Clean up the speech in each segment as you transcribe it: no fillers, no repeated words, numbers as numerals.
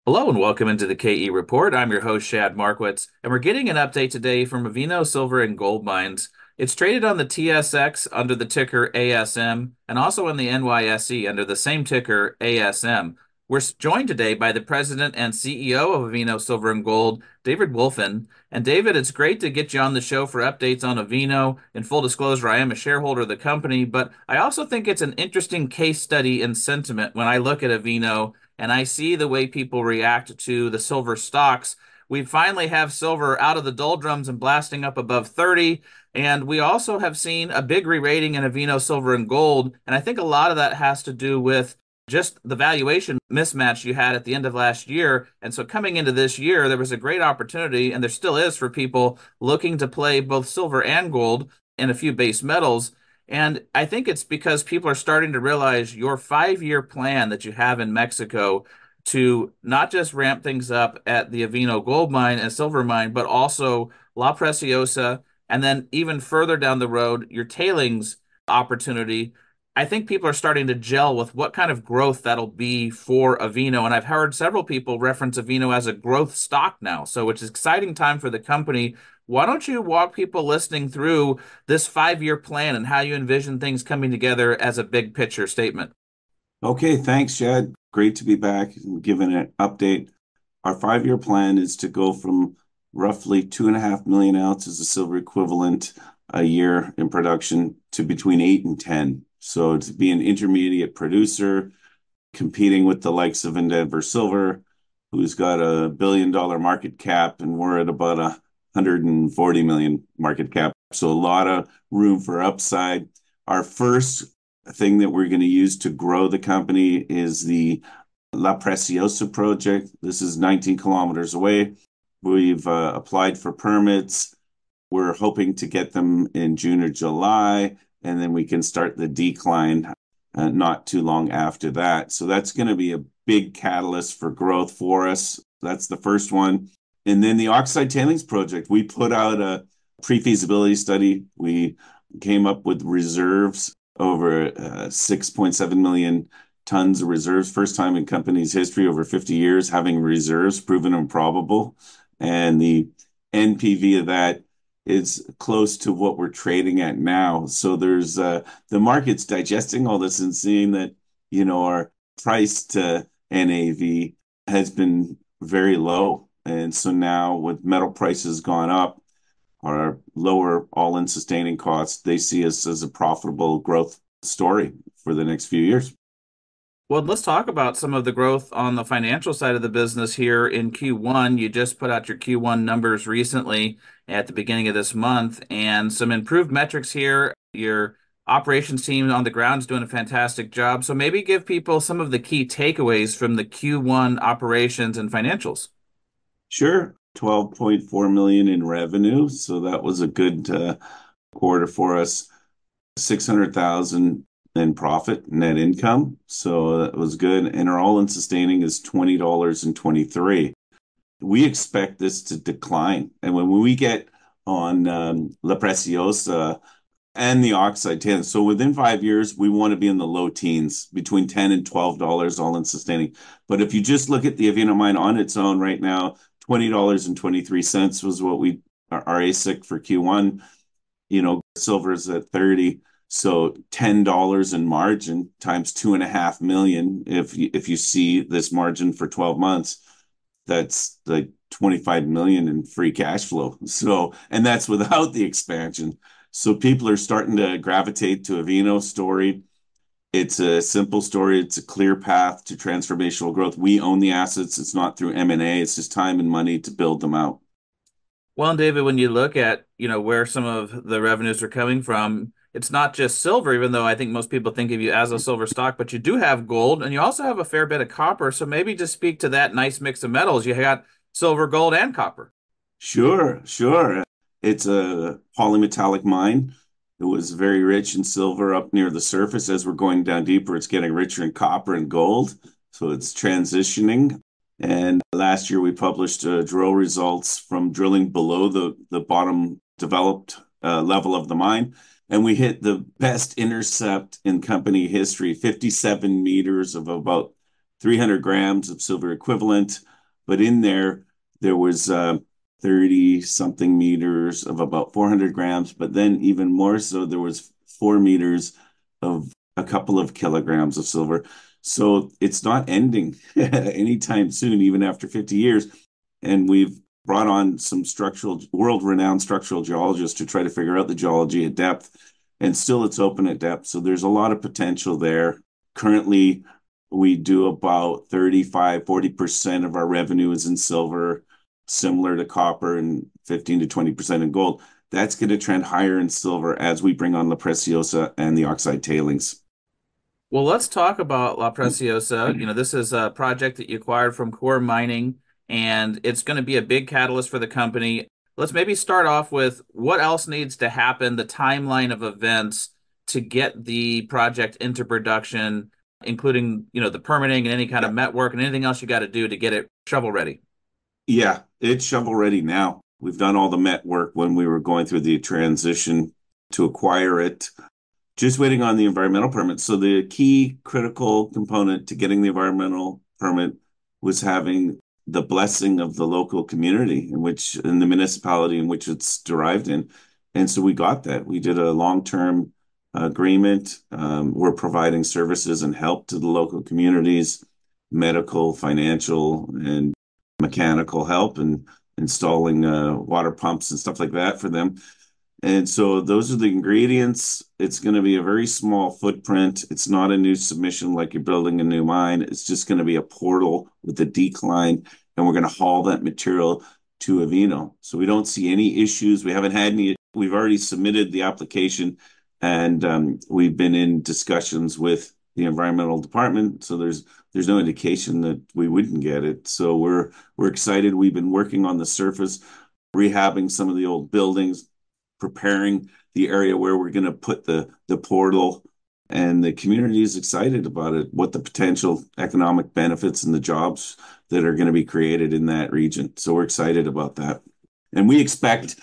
Hello and welcome into the KE Report. I'm your host, Shad Markwitz, and we're getting an update today from Avino Silver and Gold Mines. It's traded on the TSX under the ticker ASM and also on the NYSE under the same ticker ASM. We're joined today by the president and CEO of Avino Silver and Gold, David Wolfin. And David, it's great to get you on the show for updates on Avino. In full disclosure, I am a shareholder of the company, but I also think it's an interesting case study in sentiment when I look at Avino and I see the way people react to the silver stocks. We finally have silver out of the doldrums and blasting up above 30. And we also have seen a big re-rating in Avino Silver and Gold. And I think a lot of that has to do with just the valuation mismatch you had at the end of last year. And so coming into this year, there was a great opportunity, and there still is for people looking to play both silver and gold and a few base metals. And I think it's because people are starting to realize your 5-year plan that you have in Mexico to not just ramp things up at the Avino gold mine and silver mine, but also La Preciosa, and then even further down the road, your tailings opportunity. I think people are starting to gel with what kind of growth that'll be for Avino. And I've heard several people reference Avino as a growth stock now. So it's an exciting time for the company. Why don't you walk people listening through this 5-year plan and how you envision things coming together as a big picture statement? Okay, thanks, Chad. Great to be back and giving an update. Our 5-year plan is to go from roughly 2.5 million ounces of silver equivalent a year in production to between 8 and 10. So to be an intermediate producer, competing with the likes of Endeavour Silver, who's got a $1 billion market cap, and we're at about 140 million market cap. So a lot of room for upside. Our first thing that we're going to use to grow the company is the La Preciosa project. This is 19 kilometers away. We've applied for permits. We're hoping to get them in June or July, and then we can start the decline not too long after that. So that's going to be a big catalyst for growth for us. That's the first one. And then the Oxide Tailings Project, we put out a pre-feasibility study. We came up with reserves over 6.7 million tons of reserves. First time in company's history over 50 years having reserves proven improbable. And the NPV of that is close to what we're trading at now. So there's the market's digesting all this and seeing that, our price to NAV has been very low. And so now with metal prices gone up, our lower all-in sustaining costs, they see us as a profitable growth story for the next few years. Well, let's talk about some of the growth on the financial side of the business here in Q1. You just put out your Q1 numbers recently at the beginning of this month, and some improved metrics here. Your operations team on the ground is doing a fantastic job. So maybe give people some of the key takeaways from the Q1 operations and financials. Sure. 12.4 million in revenue. So that was a good quarter for us. 600,000 in profit, net income. So that was good. And our all-in sustaining is $20.23. We expect this to decline. And when we get on La Preciosa and the oxide tan, so within 5 years, we want to be in the low teens, between $10 and $12 all-in sustaining. But if you just look at the Avino mine on its own right now, $20.23 was what our AISC for Q1. Silver's at 30. So $10 in margin times 2.5 million. If you see this margin for 12 months, that's like 25 million in free cash flow. So, and that's without the expansion. So people are starting to gravitate to Avino story. It's a simple story. It's a clear path to transformational growth. We own the assets. It's not through M&A. It's just time and money to build them out. Well, and David, when you look at, where some of the revenues are coming from, it's not just silver, even though I think most people think of you as a silver stock, but you do have gold and you also have a fair bit of copper. So maybe just speak to that nice mix of metals. You got silver, gold, and copper. Sure, sure. It's a polymetallic mine. It was very rich in silver up near the surface. As we're going down deeper, it's getting richer in copper and gold. So it's transitioning. And last year we published drill results from drilling below the bottom developed level of the mine. And we hit the best intercept in company history, 57 meters of about 300 grams of silver equivalent, But in there, there was 30 something meters of about 400 grams. But then even more so, there was 4 meters of a couple of kilograms of silver. So it's not ending anytime soon, even after 50 years. And we've brought on some world-renowned structural geologists to try to figure out the geology at depth. And still it's open at depth. So there's a lot of potential there. Currently, we do about 35, 40% of our revenue is in silver, similar to copper, and 15 to 20% in gold. That's going to trend higher in silver as we bring on La Preciosa and the oxide tailings. Well, let's talk about La Preciosa. This is a project that you acquired from Core Mining, and it's going to be a big catalyst for the company. Let's maybe start off with what else needs to happen, the timeline of events to get the project into production, including, the permitting and any kind of Yeah. met work and anything else you got to do to get it shovel ready. Yeah, it's shovel ready now. We've done all the met work when we were going through the transition to acquire it. Just waiting on the environmental permit. So the key critical component to getting the environmental permit was having the blessing of the local community in the municipality in which it's derived in. And so we got that. We did a long-term agreement. We're providing services and help to the local communities, medical, financial, and mechanical help, and installing water pumps and stuff like that for them. And so those are the ingredients. It's going to be a very small footprint. It's not a new submission like you're building a new mine. It's just going to be a portal with a decline, and we're going to haul that material to Avino. So we don't see any issues. We haven't had any. We've already submitted the application, and we've been in discussions with the environmental department. So there's no indication that we wouldn't get it. So we're excited. We've been working on the surface, rehabbing some of the old buildings, preparing the area where we're going to put the portal, and the community is excited about it, what the potential economic benefits and the jobs that are going to be created in that region. So we're excited about that. And we expect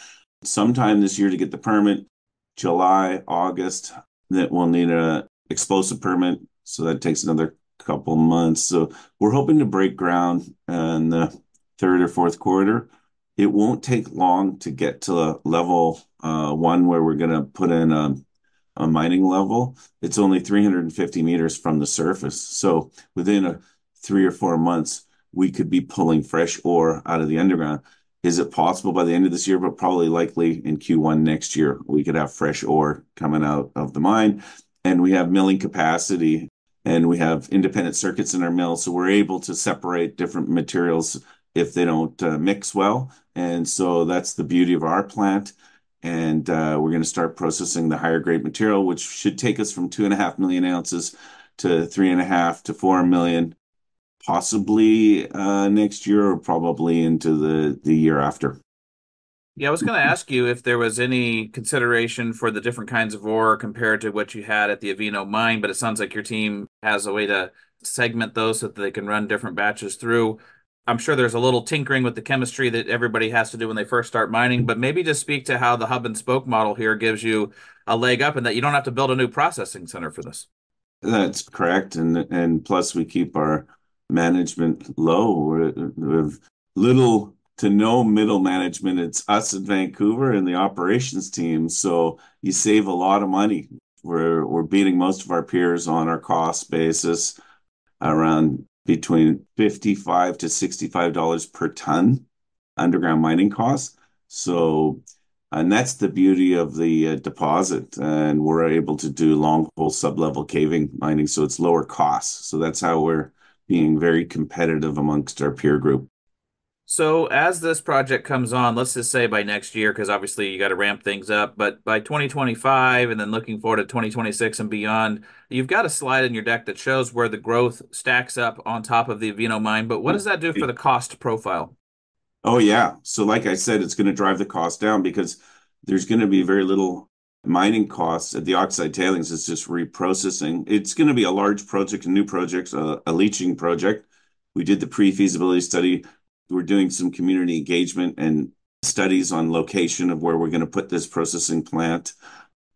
sometime this year to get the permit, July, August, that we'll need a explosive permit. So that takes another couple months. So we're hoping to break ground in the third or fourth quarter. It won't take long to get to level one where we're going to put in a mining level. It's only 350 meters from the surface. So within 3 or 4 months, we could be pulling fresh ore out of the underground. Is it possible by the end of this year? But probably likely in Q1 next year, we could have fresh ore coming out of the mine. And we have milling capacity, and we have independent circuits in our mill. So we're able to separate different materials if they don't mix well. And so that's the beauty of our plant. And we're going to start processing the higher grade material, which should take us from 2.5 million ounces to 3.5 to 4 million, possibly next year, or probably into the year after. Yeah, I was going to ask you if there was any consideration for the different kinds of ore compared to what you had at the Avino mine, but it sounds like your team has a way to segment those so that they can run different batches through. I'm sure there's a little tinkering with the chemistry that everybody has to do when they first start mining, but maybe just speak to how the hub and spoke model here gives you a leg up and that you don't have to build a new processing center for this. That's correct. And plus we keep our management low. We have little to no middle management. It's us in Vancouver and the operations team. So you save a lot of money. We're beating most of our peers on our cost basis, around between 55 to $65 per ton underground mining costs. So, and that's the beauty of the deposit. And we're able to do long hole sublevel caving mining. So it's lower costs. So that's how we're being very competitive amongst our peer group. So as this project comes on, let's just say by next year, because obviously you got to ramp things up, but by 2025 and then looking forward to 2026 and beyond, you've got a slide in your deck that shows where the growth stacks up on top of the Avino mine. But what does that do for the cost profile? Oh, yeah. So, like I said, it's going to drive the cost down because there's going to be very little mining costs at the oxide tailings. It's just reprocessing. It's going to be a large project, a new project, a leaching project. We did the pre-feasibility study. We're doing some community engagement and studies on location of where we're going to put this processing plant.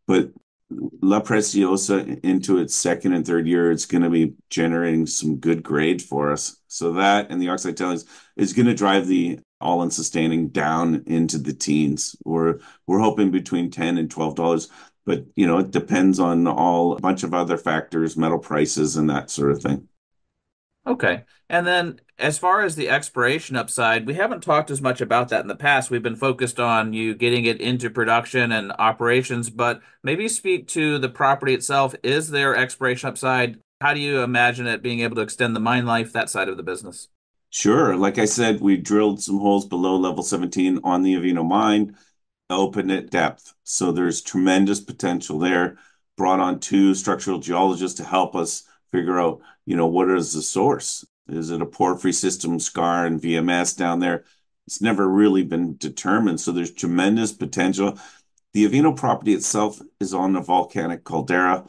But La Preciosa into its second and third year, it's going to be generating some good grade for us. So that and the oxide tailings is going to drive the all-in sustaining down into the teens. We're hoping between $10 and $12, but it depends on a bunch of other factors, metal prices and that sort of thing. Okay. And then as far as the exploration upside, we haven't talked as much about that in the past. We've been focused on you getting it into production and operations, but maybe speak to the property itself. Is there exploration upside? How do you imagine it being able to extend the mine life, that side of the business? Sure. Like I said, we drilled some holes below level 17 on the Avino mine, open at depth. So there's tremendous potential there. Brought on two structural geologists to help us figure out, what is the source? Is it a porphyry system, scar, and VMS down there? It's never really been determined. So there's tremendous potential. The Avino property itself is on a volcanic caldera,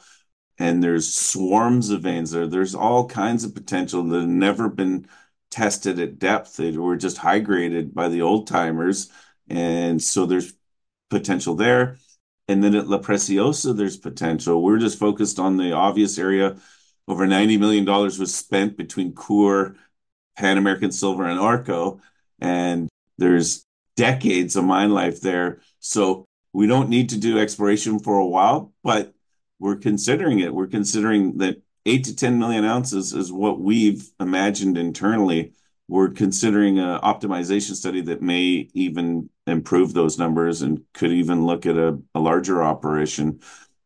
and there's swarms of veins there. There's all kinds of potential that have never been tested at depth. They were just high graded by the old timers. And so there's potential there. And then at La Preciosa, there's potential. We're just focused on the obvious area. Over $90 million was spent between Coeur, Pan American Silver, and Arco. And there's decades of mine life there. So we don't need to do exploration for a while, but we're considering it. We're considering that 8 to 10 million ounces is what we've imagined internally. We're considering an optimization study that may even improve those numbers and could even look at a larger operation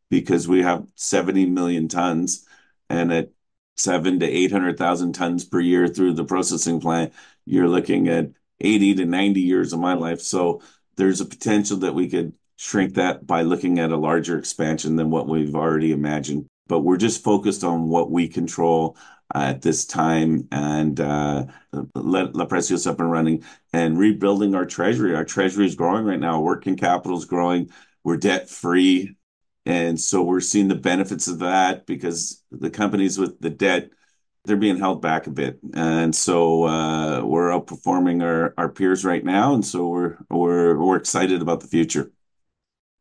because we have 70 million tons, and at 7 to 800,000 tons per year through the processing plant, you're looking at 80 to 90 years of mine life. So there's a potential that we could shrink that by looking at a larger expansion than what we've already imagined. But we're just focused on what we control at this time, and let La Preciosa up and running and rebuilding our treasury. Our treasury is growing right now. Working capital is growing. We're debt free. And so we're seeing the benefits of that because the companies with the debt, they're being held back a bit. And so we're outperforming our peers right now. And so we're excited about the future.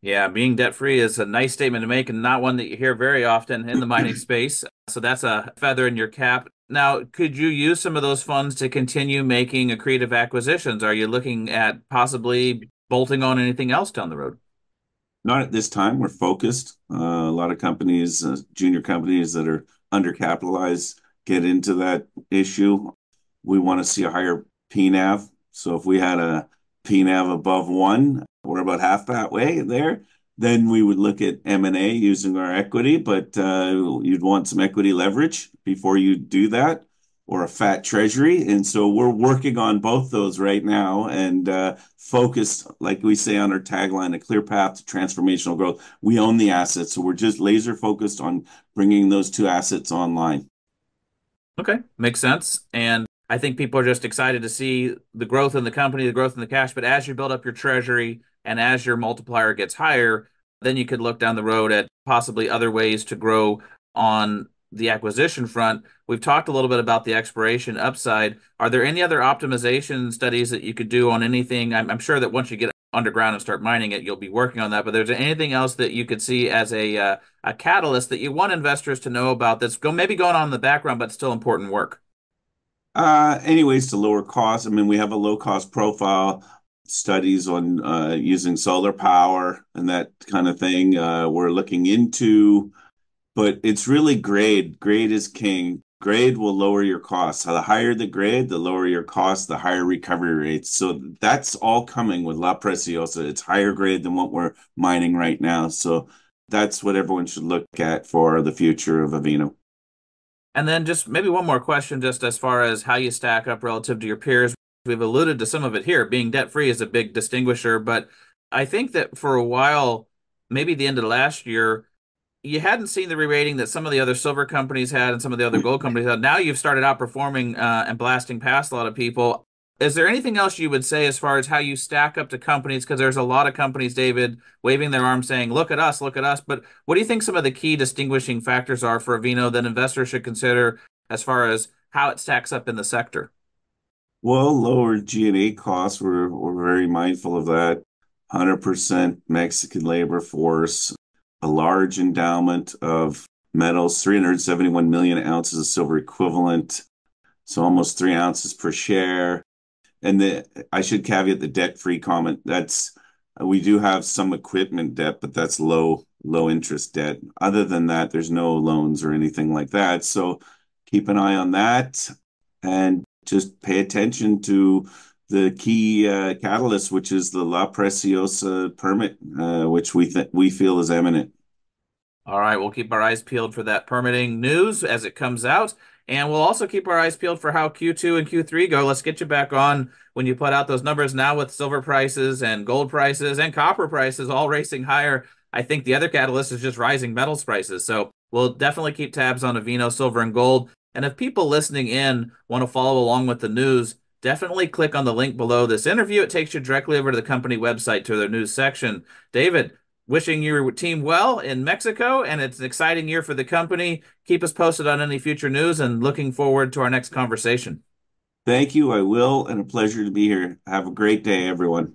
Yeah, being debt free is a nice statement to make and not one that you hear very often in the mining space. So that's a feather in your cap. Now, could you use some of those funds to continue making accretive acquisitions? Are you looking at possibly bolting on anything else down the road? Not at this time. We're focused. A lot of companies, junior companies that are undercapitalized, get into that issue. We want to see a higher PNAV. So if we had a PNAV above one, we're about half that way there. Then we would look at M&A using our equity, but you'd want some equity leverage before you do that, or a fat treasury. And so we're working on both those right now and focused, like we say on our tagline, a clear path to transformational growth. We own the assets, so we're just laser focused on bringing those two assets online. Okay, makes sense. And I think people are just excited to see the growth in the company, the growth in the cash. But as you build up your treasury and as your multiplier gets higher, then you could look down the road at possibly other ways to grow on the acquisition front. We've talked a little bit about the exploration upside. Are there any other optimization studies that you could do on anything? I'm sure that once you get underground and start mining it, you'll be working on that. But there's anything else that you could see as a catalyst that you want investors to know about that's maybe going on in the background, but still important work? Anyways, to lower costs, I mean, we have a low cost profile, studies on using solar power and that kind of thing. We're looking into, but it's really grade. Grade is king. Grade will lower your costs. So the higher the grade, the lower your cost, the higher recovery rates. So that's all coming with La Preciosa. It's higher grade than what we're mining right now. So that's what everyone should look at for the future of Avino. And then just maybe one more question, just as far as how you stack up relative to your peers. We've alluded to some of it here. Being debt free is a big distinguisher, but I think that for a while, maybe the end of last year, you hadn't seen the re-rating that some of the other silver companies had and some of the other gold companies had. Now you've started outperforming and blasting past a lot of people. Is there anything else you would say as far as how you stack up to companies? Because there's a lot of companies, David, waving their arms saying, look at us, look at us. But what do you think some of the key distinguishing factors are for Avino that investors should consider as far as how it stacks up in the sector? Well, lower G&A costs, we're very mindful of that. 100% Mexican labor force. a large endowment of metals, 371 million ounces of silver equivalent, so almost 3 ounces per share. And I should caveat the debt-free comment. That's we do have some equipment debt, but that's low interest debt. Other than that, there's no loans or anything like that. So keep an eye on that and just pay attention to the key catalyst, which is the La Preciosa permit, which we feel is imminent. All right, we'll keep our eyes peeled for that permitting news as it comes out. And we'll also keep our eyes peeled for how Q2 and Q3 go. Let's get you back on when you put out those numbers now with silver prices and gold prices and copper prices all racing higher. I think the other catalyst is just rising metals prices. So we'll definitely keep tabs on Avino, silver, and gold. And if people listening in want to follow along with the news, definitely click on the link below this interview. It takes you directly over to the company website to their news section. David, wishing your team well in Mexico, and it's an exciting year for the company. Keep us posted on any future news and looking forward to our next conversation. Thank you. I will, and a pleasure to be here. Have a great day, everyone.